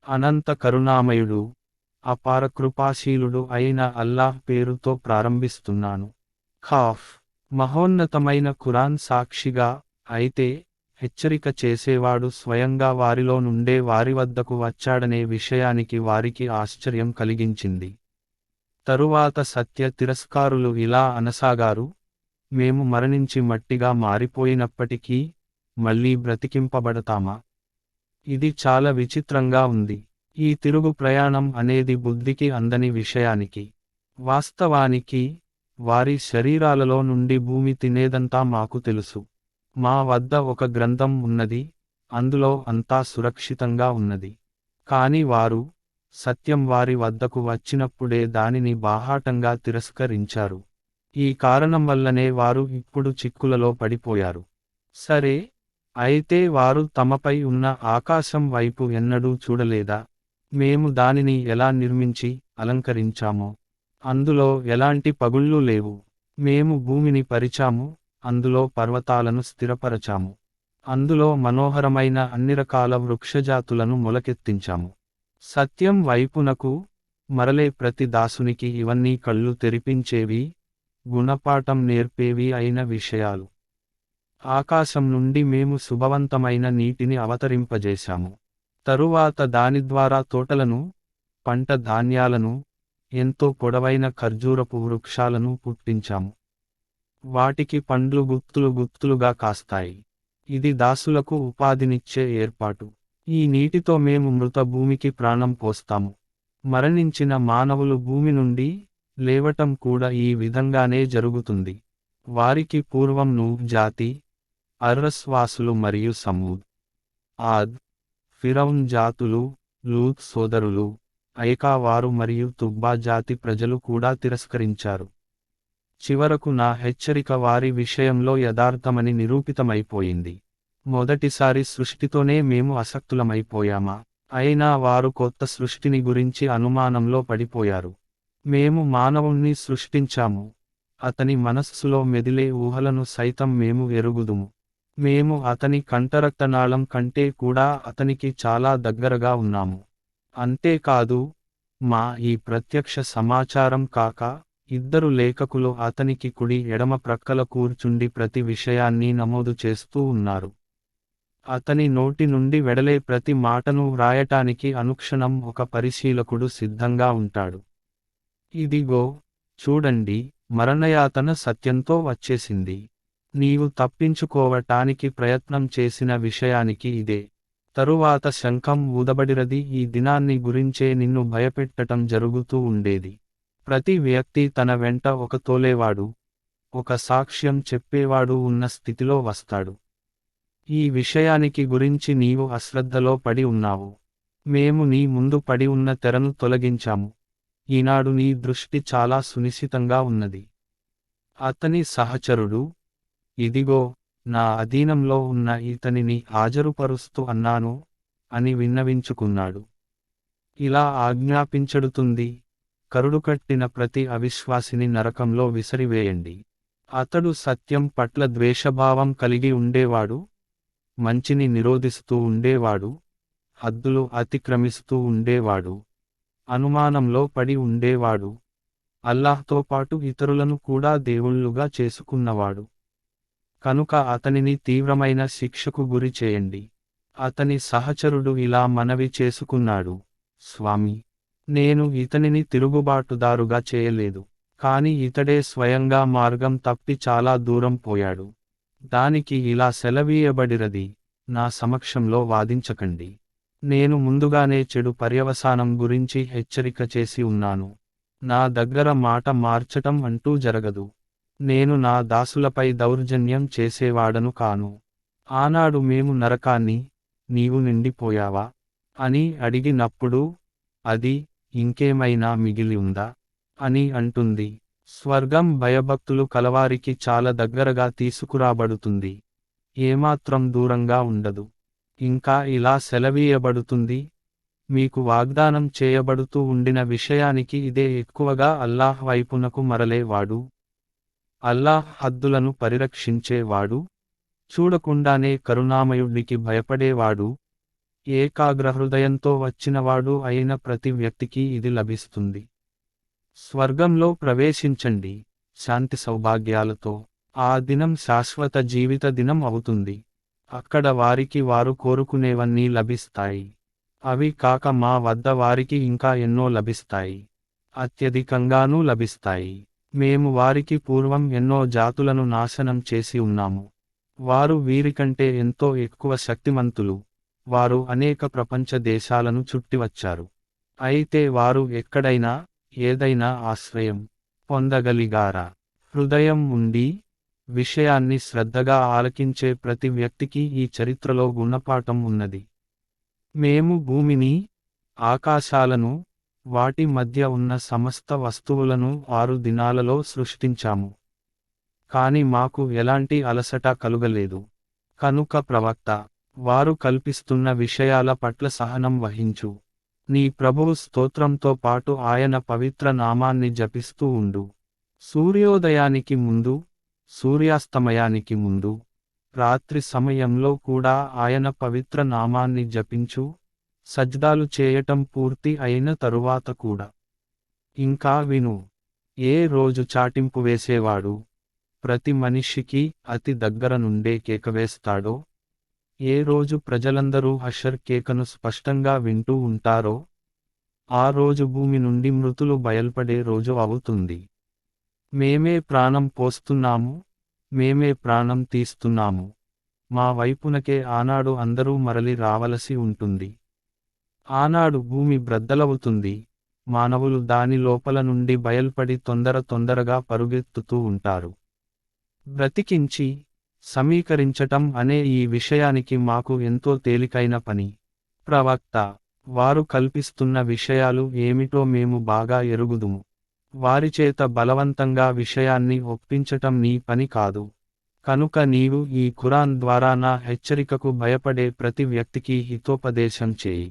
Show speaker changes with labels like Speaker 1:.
Speaker 1: అనంత కరుణామయుడు, అపార కృపాశీలుడు అయిన అల్లాహ్ పేరుతో ప్రారంభిస్తున్నాను. ఖాఫ్. మహోన్నతమైన ఖురాన్ సాక్షిగా, అయితే, హెచ్చరిక చేసేవాడు స్వయంగా వారిలో నుండే వారి వద్దకు వచ్చాడనే విషయానికి వారికి ఆశ్చర్యం కలిగించింది. తరువాత సత్య తిరస్కారులు ఇలా అనసాగారు, మేము మరణించి మట్టిగా మారిపోయినప్పటికీ, మళ్ళీ బ్రతికింపబడతామా? ఇది చాలా విచిత్రంగా ఉంది. ఈ తిరుగు ప్రయాణం అనేది బుద్ధికి అందని విషయానికి. వాస్తవానికి, వారి శరీరాలలో నుండి భూమి తినేదంతా మాకు తెలుసు. మా వద్ద ఒక గ్రంథం ఉన్నది, అందులో అంతా సురక్షితంగా ఉన్నది. కాని వారు, సత్యం వారి వద్దకు వచ్చినప్పుడే దానిని బాహాటంగా తిరస్కరించారు. ఈ కారణం వల్లనే వారు ఇప్పుడు చిక్కులలో పడిపోయారు. సరే, అయితే వారు తమపై ఉన్న ఆకాశం వైపు ఎన్నడూ చూడలేదా? మేము దానిని ఎలా నిర్మించి, అలంకరించామో. అందులో ఎలాంటి పగుళ్ళు లేవు. మేము భూమిని పరిచాము, అందులో పర్వతాలను స్థిరపరచాము. అందులో మనోహరమైన అన్ని రకాల వృక్షజాతులను మొలకెత్తించాము. సత్యం వైపునకు మరలే ప్రతి దాసునికి ఇవన్నీ కళ్ళు తెరిపించేవి, గుణపాఠం నేర్పేవి అయిన విషయాలు. ఆకాశం నుండి మేము శుభవంతమైన నీటిని అవతరింపజేశాము. తరువాత దాని ద్వారా తోటలను, పంట ధాన్యాలను, ఎంతో పొడవైన ఖర్జూరపు వృక్షాలను పుట్టించాము. వాటికి పండ్లు గుత్తులు గుత్తులుగా కాస్తాయి. ఇది దాసులకు ఉపాధినిచ్చే ఏర్పాటు. ఈ నీటితో మేము మృత భూమికి ప్రాణం పోస్తాము. మరణించిన మానవులు భూమి నుండి లేవటం కూడా ఈ విధంగానే జరుగుతుంది. వారికి పూర్వం నూహ్ జాతి, అర్రస్వాసులు మరియు సమూద్, ఆద్, ఫిరౌన్ జాతులు, లూత్ సోదరులు, ఐకా వారు మరియు తుబ్బా జాతి ప్రజలు కూడా తిరస్కరించారు. చివరకు నా హెచ్చరిక వారి విషయంలో యథార్థమని నిరూపితమైపోయింది. మొదటిసారి సృష్టితోనే మేము అసక్తులమైపోయామా? అయినా వారు కొత్త సృష్టిని గురించి అనుమానంలో పడిపోయారు. మేము మానవుణ్ణి సృష్టించాము. అతని మనస్సులో మెదిలే ఊహలను సైతం మేము ఎరుగుదుము. మేము అతని కంఠరక్తనాళం కంటే కూడా అతనికి చాలా దగ్గరగా ఉన్నాము. అంతేకాదు, మా ఈ ప్రత్యక్ష సమాచారం కాక, ఇద్దరు లేఖకులు అతనికి కుడి ఎడమ ప్రక్కల కూర్చుండి ప్రతి విషయాన్ని నమోదు చేస్తూ ఉన్నారు. అతని నోటి నుండి వెడలే ప్రతి మాటను వ్రాయటానికి అనుక్షణం ఒక పరిశీలకుడు సిద్ధంగా ఉంటాడు. ఇదిగో, చూడండి, మరణయాతన సత్యంతో వచ్చేసింది. నీవు తప్పించుకోవటానికి ప్రయత్నం చేసిన విషయానికి ఇదే. తరువాత శంఖం ఊదబడిరది. ఈ దినాన్ని గురించే నిన్ను భయపెట్టటం జరుగుతూ ఉండేది. ప్రతి వ్యక్తి తన వెంట ఒక తోలేవాడు, ఒక సాక్ష్యం చెప్పేవాడు ఉన్న స్థితిలో వస్తాడు. ఈ విషయానికి గురించి నీవు అశ్రద్ధలో పడి ఉన్నావు. మేము నీ ముందు పడి ఉన్న తెరను తొలగించాము. ఈనాడు నీ దృష్టి చాలా సునిశితంగా ఉన్నది. అతని సహచరుడు, ఇదిగో, నా అధీనంలో ఉన్న ఇతనిని హాజరుపరుస్తూ అన్నాను, అని విన్నవించుకున్నాడు. ఇలా ఆజ్ఞాపించడుతుంది, కరుడుకట్టిన ప్రతి అవిశ్వాసిని నరకంలో విసిరివేయండి. అతడు సత్యం పట్ల ద్వేషభావం కలిగి ఉండేవాడు, మంచిని నిరోధిస్తూ ఉండేవాడు, హద్దులు అతిక్రమిస్తూ ఉండేవాడు, అనుమానంలో పడి ఉండేవాడు, అల్లాహ్తో పాటు ఇతరులను కూడా దేవుళ్ళుగా చేసుకున్నవాడు. కనుక అతనిని తీవ్రమైన శిక్షకు గురి చేయండి. అతని సహచరుడు ఇలా మనవి చేసుకున్నాడు, స్వామీ, నేను ఇతనిని తిరుగుబాటుదారుగా చేయలేదు, కాని ఇతడే స్వయంగా మార్గం తప్పి చాలా దూరం పోయాడు. దానికి ఇలా సెలవీయబడిరది, నా సమక్షంలో వాదించకండి. నేను ముందుగానే చెడు పర్యవసానం గురించి హెచ్చరిక చేసి ఉన్నాను. నా దగ్గర మాట మార్చటం అంటూ జరగదు. నేను నా దాసులపై దౌర్జన్యం చేసేవాడను కాను. ఆనాడు మేము నరకాన్ని, నీవు నిండిపోయావా అని అడిగినప్పుడు, అది, ఇంకేమైనా మిగిలి ఉందా అని అంటుంది. స్వర్గం భయభక్తులు కలవారికి చాలా దగ్గరగా తీసుకురాబడుతుంది, ఏమాత్రం దూరంగా ఉండదు. ఇంకా ఇలా సెలవీయబడుతుంది, మీకు వాగ్దానం చేయబడుతూ ఉండిన విషయానికి ఇదే ఎక్కువగా అల్లాహ్ వైపునకు మరలేవాడు. అల్లాహ్ హద్దులను పరిరక్షించేవాడు, చూడకుండానే కరుణామయుడికి భయపడేవాడు, ఏకాగ్ర హృదయంతో వచ్చినవాడు అయిన ప్రతి వ్యక్తికి ఇది లభిస్తుంది. స్వర్గంలో ప్రవేశించండి శాంతి సౌభాగ్యాలతో. ఆ దినం శాశ్వత జీవిత దినం అవుతుంది. అక్కడ వారికి వారు కోరుకునేవన్నీ లభిస్తాయి. అవి కాక మా వద్ద వారికి ఇంకా ఎన్నో లభిస్తాయి. అత్యధికంగానూ లభిస్తాయి. మేము వారికి పూర్వం ఎన్నో జాతులను నాశనం చేసి ఉన్నాము. వారు వీరికంటే ఎంతో ఎక్కువ శక్తిమంతులు. వారు అనేక ప్రపంచ దేశాలను చుట్టివచ్చారు. అయితే వారు ఎక్కడైనా ఏదైనా ఆశ్రయం పొందగలిగారా? హృదయం ఉండి విషయాన్ని శ్రద్ధగా ఆలకించే ప్రతి వ్యక్తికి ఈ చరిత్రలో గుణపాఠం ఉన్నది. మేము భూమిని, ఆకాశాలను, వాటి మధ్య ఉన్న సమస్త వస్తువులను 6 దినాలలో సృష్టించాము. కాని మాకు ఎలాంటి అలసట కలుగలేదు. కనుక ప్రవక్త, వారు కల్పిస్తున్న విషయాల పట్ల సహనం వహించు. నీ ప్రభువు స్తోత్రంతో పాటు ఆయన పవిత్ర నామాన్ని జపిస్తూ ఉండు. సూర్యోదయానికి ముందు, సూర్యాస్తమయానికి ముందు, రాత్రి సమయంలో కూడా ఆయన పవిత్ర నామాన్ని జపించు. సజ్దాలు చేయటం పూర్తి అయిన తరువాత కూడా. ఇంకా విను. ఏ రోజు చాటింపు వేసేవాడు ప్రతి మనిషికి అతి దగ్గర నుండే కేక వేస్తాడో, ఏ రోజు ప్రజలందరూ హషర్ కేకను స్పష్టంగా వింటూ ఉంటారో, ఆ రోజు భూమి నుండి మృతులు బయల్పడే రోజు అవుతుంది. మేమే ప్రాణం పోస్తున్నాము, మేమే ప్రాణం తీస్తున్నాము. మా వైపునకే ఆనాడు అందరూ మరలి రావలసి ఉంటుంది. ఆనాడు భూమి బ్రద్దలవుతుంది. మానవులు దాని లోపల నుండి బయల్పడి తొందరగా పరుగెత్తుతూ ఉంటారు. బ్రతికించి సమీకరించటం అనే ఈ విషయానికి మాకు ఎంతో తేలికైన పని. ప్రవక్త, వారు కల్పిస్తున్న విషయాలు ఏమిటో మేము బాగా ఎరుగుదుము. వారిచేత బలవంతంగా విషయాన్ని ఒప్పించటం నీ పని కాదు. కనుక నీవు ఈ ఖురాన్ ద్వారా నా హెచ్చరికకు భయపడే ప్రతి వ్యక్తికి హితోపదేశం చేయి.